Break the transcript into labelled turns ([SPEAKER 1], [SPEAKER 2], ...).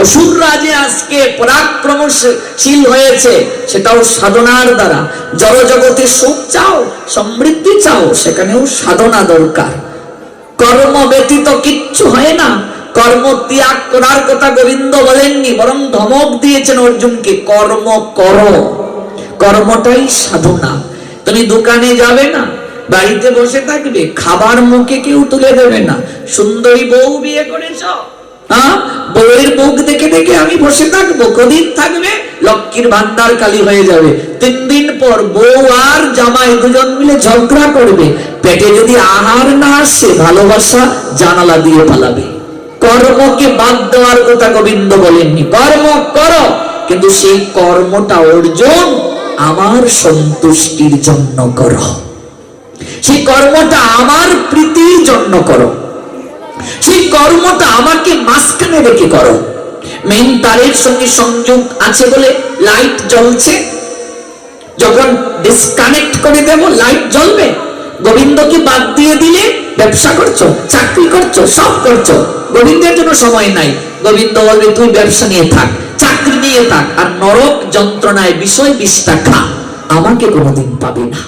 [SPEAKER 1] অসুররা যে আজকে পরাক্রমশীল হয়েছে সেটাও সাধনার দ্বারা। জড়জগতে সুখ চাও, সমৃদ্ধি চাও, সেখানেও সাধনা দরকার। কর্ম ব্যতীত কিচ্ছু হয় না। কর্ম ত্যাগ করার কথা গোবিন্দ বলেননি, বরং ধমক দিয়েছেন অর্জুনকে, কর্ম করো। কর্মটাই সাধনা। তুমি দোকানে যাবে না, বাড়িতে বসে থাকবে, খাবার মুখে কেউ তুলে দেবে না। সুন্দরী বউ বিয়ে করেছ, বউয়ের মুখ দেখে দেখে আমি বসে থাকবো, কদিন থাকবে? লক্ষ্মীর ভান্ডার খালি হয়ে যাবে। 3 দিন পর বউ আর জামাই দুজন মিলে ঝগড়া করবে। পেটে যদি আহার না আসে, ভালোবাসা জানালা দিয়ে পালাবে। কর্মকে বাদ দেওয়ার কথা গোবিন্দ বলেননি, কর্ম করো, কিন্তু সেই কর্মটা অর্জুন আমার সন্তুষ্টির জন্য করো। সেই কর্মটা আমার প্রীতির জন্য করো। সেই কর্মটা আমাকে মাঝখানে রেখে করো। মেইন তারের সঙ্গে সংযোগ আছে বলে লাইট জ্বলছে, যখন ডিসকানেক্ট করে দেব লাইট জ্বলবে? গোবিন্দকে বাদ দিয়ে দিলে ব্যবসা করছো, চাকরি করছো, সব করছো, গোবিন্দের জন্য সময় নাই। গোবিন্দ বলবে তুই ব্যবসা নিয়ে থাক, চাকরি নিয়ে থাক, আর নরক যন্ত্রণায় বিষয় বিষটা খা, আমাকে কোনোদিন পাবে না।